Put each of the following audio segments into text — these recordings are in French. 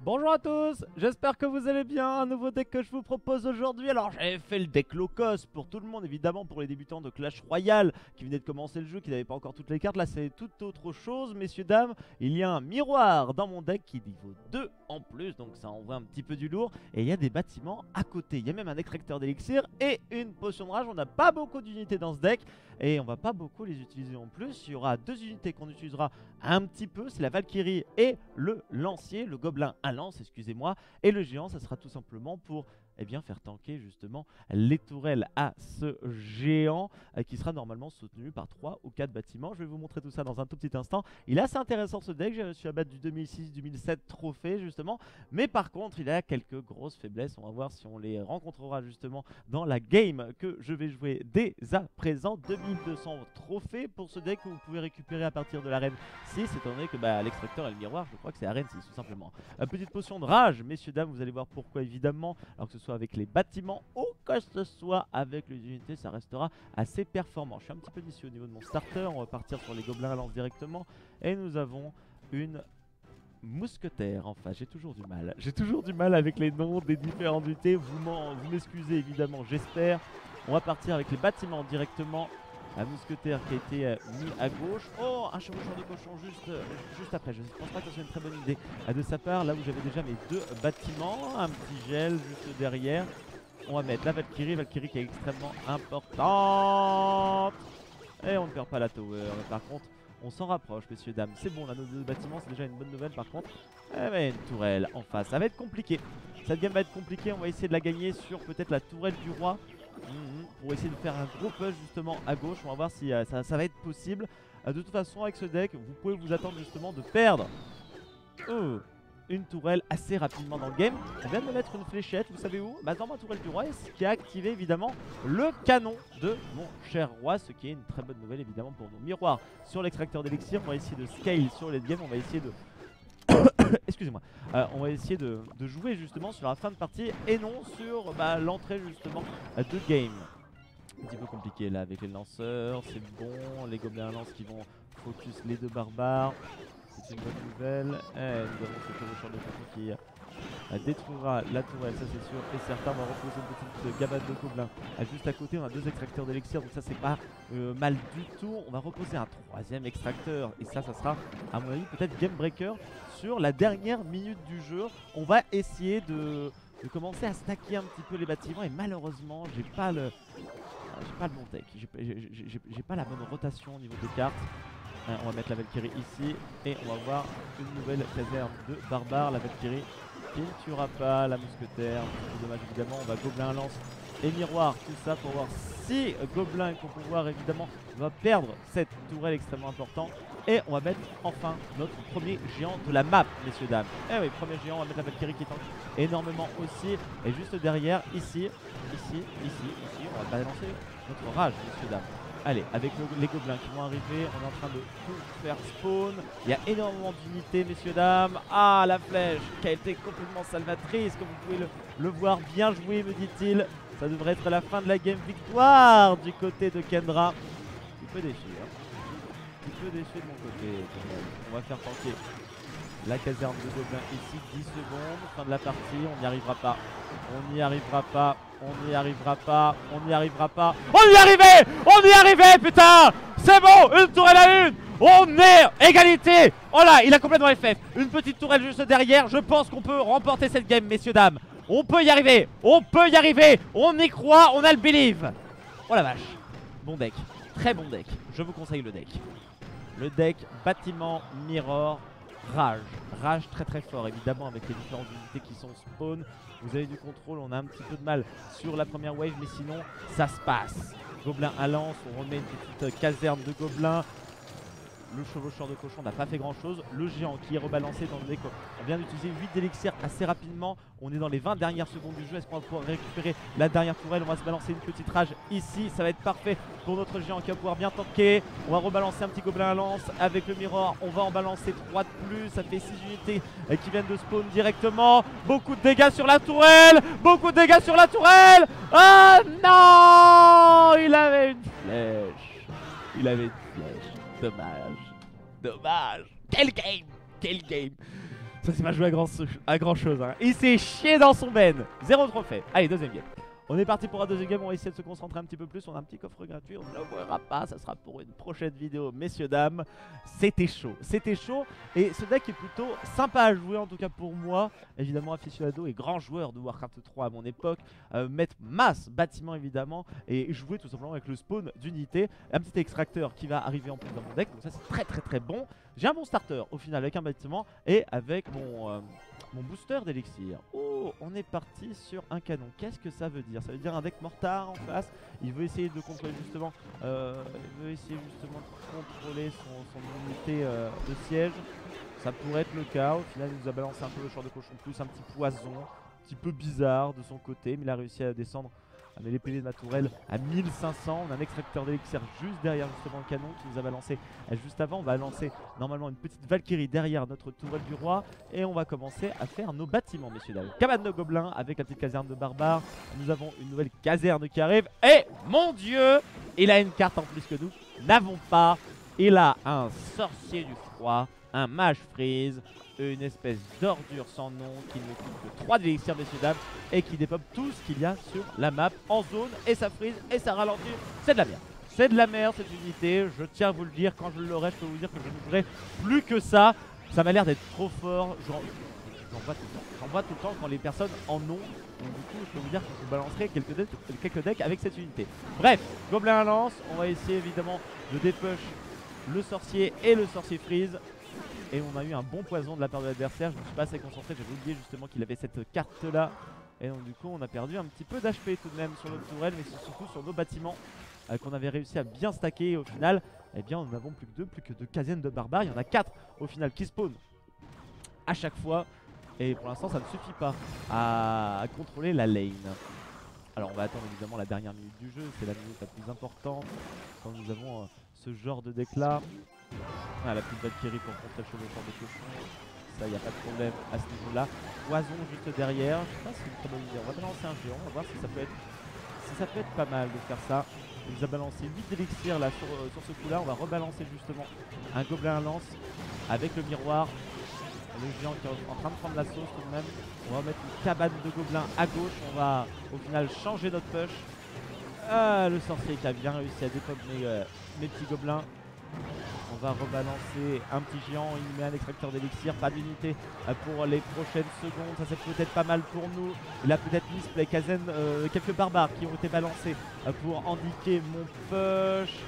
Bonjour à tous, j'espère que vous allez bien. Un nouveau deck que je vous propose aujourd'hui. Alors j'avais fait le deck low cost pour tout le monde, évidemment pour les débutants de Clash Royale qui venaient de commencer le jeu, qui n'avaient pas encore toutes les cartes. Là c'est toute autre chose, messieurs dames. Il y a un miroir dans mon deck qui est niveau 2 en plus, donc ça envoie un petit peu du lourd. Et il y a des bâtiments à côté, il y a même un extracteur d'élixir et une potion de rage. On n'a pas beaucoup d'unités dans ce deck et on va pas beaucoup les utiliser en plus. Il y aura deux unités qu'on utilisera un petit peu, c'est la Valkyrie et le lancier, le gobelin à lance, excusez-moi. Et le géant, ça sera tout simplement pour faire tanker justement les tourelles à ce géant qui sera normalement soutenu par 3 ou 4 bâtiments. Je vais vous montrer tout ça dans un tout petit instant. Il est assez intéressant ce deck, j'ai réussi à battre du 2006-2007 trophée justement. Mais par contre, il a quelques grosses faiblesses. On va voir si on les rencontrera justement dans la game que je vais jouer dès à présent. 2200 trophées pour ce deck que vous pouvez récupérer à partir de l'arène 6, étant donné que l'extracteur et le miroir, je crois que c'est arène 6 tout simplement. Petite potion de rage, messieurs dames, vous allez voir pourquoi évidemment. Alors que ce soit avec les bâtiments ou que ce soit avec les unités, ça restera assez performant. Je suis un petit peu déçu au niveau de mon starter. On va partir sur les gobelins à lance directement. Et nous avons une mousquetaire. Enfin, j'ai toujours du mal. J'ai toujours du mal avec les noms des différentes unités. Vous m'excusez évidemment, j'espère. On va partir avec les bâtiments directement. Un mousquetaire qui a été mis à gauche. Oh, un chevaucheur de cochon juste après. Je ne pense pas que ce soit une très bonne idée de sa part. Là où j'avais déjà mes deux bâtiments. Un petit gel juste derrière. On va mettre la Valkyrie. Valkyrie qui est extrêmement importante. Et on ne perd pas la tower. Par contre, on s'en rapproche, messieurs, dames. C'est bon, on a nos deux bâtiments. C'est déjà une bonne nouvelle. Par contre, une tourelle en face. Ça va être compliqué. Cette game va être compliquée. On va essayer de la gagner sur peut-être la tourelle du roi. Pour essayer de faire un gros push justement à gauche. On va voir si ça va être possible. De toute façon, avec ce deck, vous pouvez vous attendre justement de perdre une tourelle assez rapidement dans le game. On vient de me mettre une fléchette, vous savez où? Dans ma tourelle du roi, qui a activé évidemment le canon de mon cher roi, ce qui est une très bonne nouvelle évidemment pour nos miroirs sur l'extracteur d'élixir. On va essayer de scale sur les game, on va essayer de excusez-moi, on va essayer de jouer justement sur la fin de partie et non sur l'entrée justement de game. Un petit peu compliqué là avec les lanceurs, c'est bon, les gobelins à lance qui vont focus les deux barbares, c'est une bonne nouvelle. Nous avons ce chevaucheur de cochon qui détruira la tourelle, ça c'est sûr et certain. On va reposer une petite gabane de gobelins juste à côté. On a deux extracteurs d'élixir, donc ça c'est pas mal du tout. On va reposer un troisième extracteur et ça sera à mon avis peut-être game breaker sur la dernière minute du jeu. On va essayer de commencer à stacker un petit peu les bâtiments et malheureusement j'ai pas le bon deck, j'ai pas la bonne rotation au niveau des cartes. On va mettre la Valkyrie ici et on va voir une nouvelle caserne de barbares. La Valkyrie qui ne tuera pas la mousquetaire. C'est dommage évidemment. On va gobelin à lance et miroir, tout ça pour voir si gobelin et pour pouvoir évidemment va perdre cette tourelle extrêmement importante. Et on va mettre enfin notre premier géant de la map, messieurs dames. Eh oui, premier géant, on va mettre la Valkyrie qui tank énormément aussi. Et juste derrière, ici, on va balancer notre rage, messieurs dames. Allez, avec les gobelins qui vont arriver, on est en train de tout faire spawn. Il y a énormément d'unités, messieurs, dames. Ah, la flèche qui a été complètement salvatrice, comme vous pouvez le voir. Bien joué, me dit-il. Ça devrait être la fin de la game, victoire du côté de Kendra. Un peu déçu, hein. Un peu déçu de mon côté. On va faire tanker la caserne de gobelins ici, 10 secondes, fin de la partie, on n'y arrivera pas. On n'y arrivera pas, on n'y arrivera pas, on n'y arrivera pas. On y arrivait! On y arrivait, putain! C'est bon, une tourelle à une! On est égalité! Oh là, il a complètement FF. Une petite tourelle juste derrière, je pense qu'on peut remporter cette game, messieurs, dames. On peut y arriver, on peut y arriver, on y croit, on a le believe. Oh la vache, bon deck, très bon deck, je vous conseille le deck. Le deck bâtiment, mirror, rage très très fort évidemment avec les différentes unités qui sont spawn. Vous avez du contrôle, on a un petit peu de mal sur la première wave mais sinon ça se passe. Gobelin à lance, on remet une petite caserne de gobelins. Le chevaucheur de cochon n'a pas fait grand chose. Le géant qui est rebalancé dans le deck. On vient d'utiliser 8 d'élixirs assez rapidement. On est dans les 20 dernières secondes du jeu. Est-ce qu'on va pouvoir récupérer la dernière tourelle? On va se balancer une petite rage ici. Ça va être parfait pour notre géant qui va pouvoir bien tanker. On va rebalancer un petit gobelin à lance avec le miroir. On va en balancer 3 de plus. Ça fait 6 unités qui viennent de spawn directement. Beaucoup de dégâts sur la tourelle. Beaucoup de dégâts sur la tourelle. Oh non! Il avait une flèche. Il avait une flèche. Dommage. Dommage. Quel game! Quel game! Ça s'est pas joué à grand chose. Hein. Il s'est chié dans son ben. 0 trophée. Allez, deuxième game. On est parti pour un deuxième game, on va essayer de se concentrer un petit peu plus. On a un petit coffre gratuit, on ne l'ouvrira pas, ça sera pour une prochaine vidéo, messieurs, dames. C'était chaud. Et ce deck est plutôt sympa à jouer, en tout cas pour moi. Évidemment, aficionado et grand joueur de Warcraft 3 à mon époque. Mettre masse bâtiment, évidemment, et jouer tout simplement avec le spawn d'unité. Un petit extracteur qui va arriver en plus dans mon deck, donc ça c'est très bon. J'ai un bon starter au final avec un bâtiment et avec mon booster d'élixir. Oh, on est parti sur un canon. Qu'est-ce que ça veut dire? Ça veut dire un deck mortar en face. Il veut essayer de contrôler justement, de contrôler son unité de siège. Ça pourrait être le cas. Au final, il nous a balancé un peu le champ de cochon plus, un petit poison, un petit peu bizarre de son côté, mais il a réussi à descendre. On a les piliers de ma tourelle à 1500. On a un extracteur d'élixir juste derrière justement le canon qui nous a balancé juste avant. On va lancer normalement une petite Valkyrie derrière notre tourelle du roi. Et on va commencer à faire nos bâtiments, messieurs dames. Cabane de gobelins avec la petite caserne de barbares. Nous avons une nouvelle caserne qui arrive. Et mon dieu, il a une carte en plus que nous n'avons pas. Il a un sorcier du froid, un mage freeze, une espèce d'ordure sans nom qui ne coûte que 3 d'élixir, messieurs dames, et qui dépop tout ce qu'il y a sur la map en zone, et ça freeze et ça ralentit. C'est de la merde. C'est de la merde cette unité, je tiens à vous le dire. Quand je l'aurai, je peux vous dire que je ne jouerai plus que ça. Ça m'a l'air d'être trop fort. J'en vois tout le temps. J'en vois tout le temps quand les personnes en ont. Donc du coup, je peux vous dire que je balancerai quelques decks avec cette unité. Bref, gobelin à lance. On va essayer évidemment de dépush le sorcier et le sorcier freeze. Et on a eu un bon poison de la part de l'adversaire. Je ne me suis pas assez concentré, j'avais oublié justement qu'il avait cette carte là. Et donc du coup on a perdu un petit peu d'HP tout de même sur notre tourelle, mais surtout sur nos bâtiments qu'on avait réussi à bien stacker. Et au final, eh bien nous n'avons plus que deux casernes de barbares. Il y en a 4 au final qui spawnent à chaque fois. Et pour l'instant ça ne suffit pas à contrôler la lane. Alors on va attendre évidemment la dernière minute du jeu, c'est la minute la plus importante quand nous avons ce genre de deck là. Ah, la petite Valkyrie pour contrer le chevaucheur de cochon. Ça, y a pas de problème à ce niveau-là. Poison juste derrière. Je sais pas si c'est une très bonne idée. On va balancer un géant. On va voir si ça peut être pas mal de faire ça. Il nous a balancé 8 élixirs là sur ce coup-là. On va rebalancer justement un gobelin à lance avec le miroir. Le géant qui est en train de prendre la sauce tout de même. On va mettre une cabane de gobelins à gauche. On va au final changer notre push. Ah, le sorcier qui a bien réussi à dépop mes petits gobelins. On va rebalancer un petit géant, il met un extracteur d'élixir, pas d'unité pour les prochaines secondes, ça c'est peut-être pas mal pour nous. Il a peut-être misplay, quelques barbares qui ont été balancés pour indiquer mon push.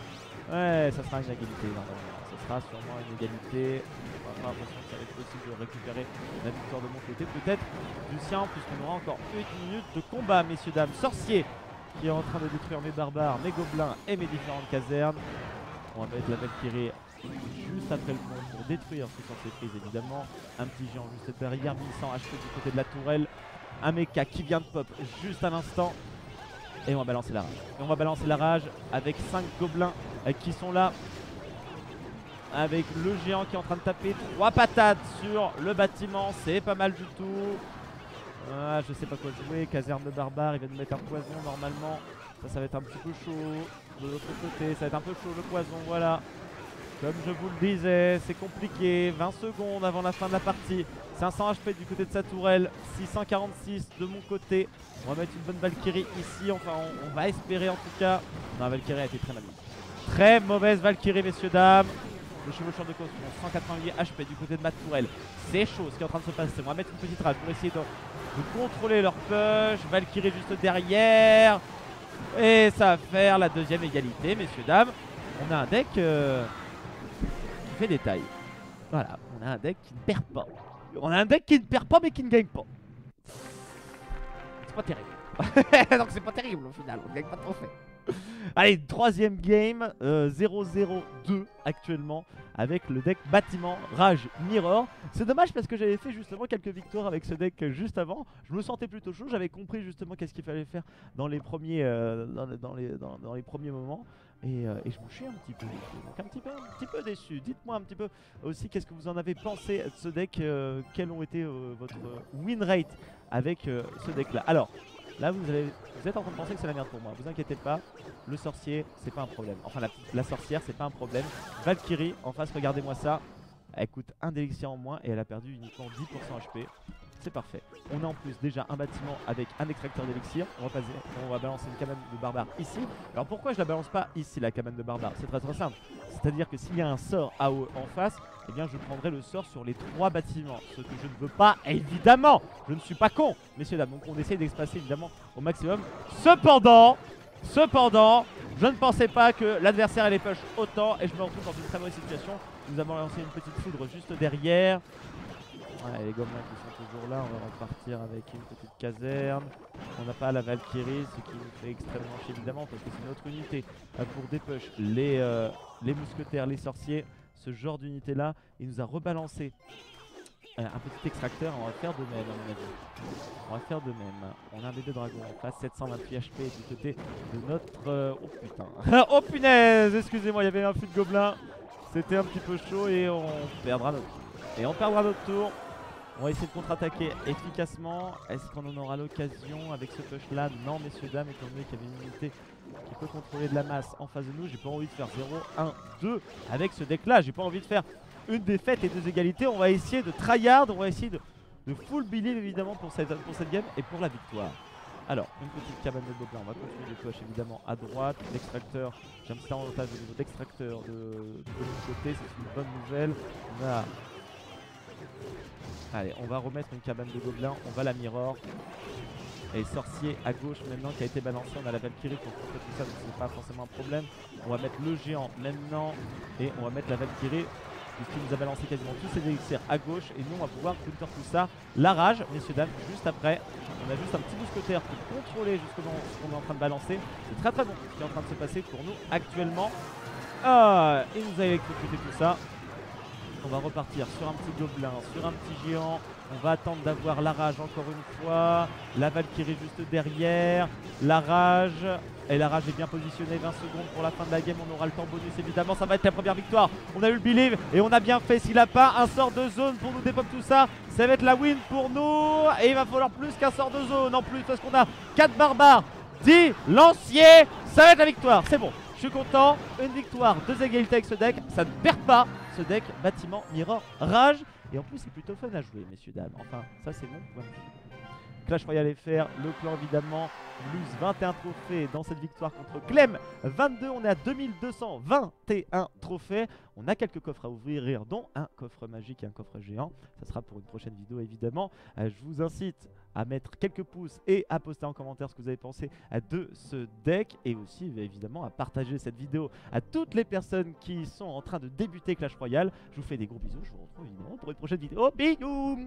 Ouais, ça sera une égalité normalement, ça sera sûrement une égalité. On va avoir l'impression que ça va être possible de récupérer la victoire de mon côté, peut-être du sien, puisqu'on aura encore une minute de combat, messieurs, dames. Sorcier qui est en train de détruire mes barbares, mes gobelins et mes différentes casernes. On va mettre la Valkyrie juste après le pont pour détruire ce sorcier freeze évidemment. Un petit géant juste derrière, 1100 HP du côté de la tourelle. Un mecha qui vient de pop juste à l'instant. Et on va balancer la rage. Et on va balancer la rage avec 5 gobelins qui sont là. Avec le géant qui est en train de taper 3 patates sur le bâtiment. C'est pas mal du tout. Ah, je sais pas quoi jouer. Caserne de barbares, il va nous mettre un poison normalement. Ça va être un petit peu chaud. De l'autre côté, ça va être un peu chaud le poison, voilà. Comme je vous le disais, c'est compliqué. 20 secondes avant la fin de la partie. 500 HP du côté de sa tourelle. 646 de mon côté. On va mettre une bonne Valkyrie ici. Enfin, on va espérer en tout cas. Non, Valkyrie a été très mal mise. Très mauvaise Valkyrie, messieurs, dames. Le chevaucheur de cochon, 188 HP du côté de ma tourelle. C'est chaud ce qui est en train de se passer. On va mettre une petite rage pour essayer de contrôler leur push. Valkyrie juste derrière. Et ça va faire la deuxième égalité, messieurs, dames. On a un deck qui fait des tailles. Voilà, on a un deck qui ne perd pas. On a un deck qui ne perd pas mais qui ne gagne pas. C'est pas terrible. Donc c'est pas terrible au final, on ne gagne pas de trophée. Allez, troisième game, 0-0-2 actuellement avec le deck bâtiment Rage Mirror. C'est dommage parce que j'avais fait justement quelques victoires avec ce deck juste avant. Je me sentais plutôt chaud, j'avais compris justement qu'est-ce qu'il fallait faire dans les premiers, dans les premiers moments. Et je me suis un petit peu déçu. Donc un petit peu déçu. Dites-moi un petit peu aussi qu'est-ce que vous en avez pensé de ce deck, quels ont été votre win rate avec ce deck là. Alors là vous êtes en train de penser que c'est la merde pour moi, vous inquiétez pas, le sorcier c'est pas un problème, enfin la sorcière c'est pas un problème. Valkyrie en face, regardez-moi ça, Elle coûte un d'élixir en moins et elle a perdu uniquement 10% HP. C'est parfait. On a en plus déjà un bâtiment avec un extracteur d'élixir. On va balancer une cabane de barbare ici. Alors pourquoi je la balance pas ici, la cabane de barbare? C'est très simple. C'est-à-dire que s'il y a un sort AOE en face, eh bien je prendrai le sort sur les 3 bâtiments. Ce que je ne veux pas, évidemment. Je ne suis pas con, messieurs dames. Donc on essaye d'espacer évidemment au maximum. Cependant, je ne pensais pas que l'adversaire allait push autant et je me retrouve dans une très mauvaise situation. Nous avons lancé une petite foudre juste derrière. Ouais, les gobelins qui sont toujours là, on va repartir avec une petite caserne. On n'a pas la Valkyrie, ce qui nous fait extrêmement chier évidemment parce que c'est notre unité pour dépush les mousquetaires, les sorciers, ce genre d'unité là. Il nous a rebalancé un petit extracteur, on va faire de même à mon avis. On va faire de même. On a un bébé dragon en face, 728 HP du côté de notre... Oh putain. Oh punaise, excusez-moi, il y avait un flux de gobelins. C'était un petit peu chaud et on perdra notre tour. On va essayer de contre-attaquer efficacement. Est-ce qu'on en aura l'occasion avec ce push là? Non messieurs dames, étant donné qu'il y avait une unité qui peut contrôler de la masse en face de nous. J'ai pas envie de faire 0, 1, 2 avec ce deck là. J'ai pas envie de faire une défaite et 2 égalités. On va essayer de tryhard, on va essayer de full believe évidemment pour cette game et pour la victoire. Alors, une petite cabane de gobelins, on va continuer de push évidemment à droite. L'extracteur, j'ai un petit avantage au niveau d'extracteur de l'autre côté, c'est une bonne nouvelle. Allez, on va remettre une cabane de gobelins, on va la mirror. Et sorcier à gauche maintenant qui a été balancé, on a la Valkyrie pour contrer tout ça, donc c'est pas forcément un problème. On va mettre le géant maintenant et on va mettre la Valkyrie puisqu'il nous a balancé quasiment tous ses élixirs à gauche et nous on va pouvoir counter tout ça. La rage, messieurs dames, juste après. On a juste un petit mousquetaire pour contrôler justement ce qu'on est en train de balancer. C'est très bon ce qui est en train de se passer pour nous actuellement. Ah, il nous a électrocuté tout ça. On va repartir sur un petit gobelin, sur un petit géant. On va attendre d'avoir la rage encore une fois. La Valkyrie juste derrière. La rage. Et la rage est bien positionnée. 20 secondes pour la fin de la game. On aura le temps bonus évidemment. Ça va être la première victoire. On a eu le believe et on a bien fait. S'il n'a pas un sort de zone pour nous dépop tout ça, ça va être la win pour nous. Et il va falloir plus qu'un sort de zone en plus parce qu'on a 4 barbares, 10 lanciers. Ça va être la victoire. C'est bon. Je suis content. Une victoire, 2 égalités avec ce deck. Ça ne perd pas. Ce deck bâtiment mirror rage et en plus c'est plutôt fun à jouer messieurs dames, enfin ça c'est mon point de vue. Clash Royale FR, le clan évidemment, plus 21 trophées dans cette victoire contre Clem 22, on est à 2221 trophées. On a quelques coffres à ouvrir dont un coffre magique et un coffre géant, ça sera pour une prochaine vidéo évidemment. Je vous incite à mettre quelques pouces et à poster en commentaire ce que vous avez pensé de ce deck et aussi évidemment à partager cette vidéo à toutes les personnes qui sont en train de débuter Clash Royale. Je vous fais des gros bisous, je vous retrouve évidemment pour une prochaine vidéo. Bisous.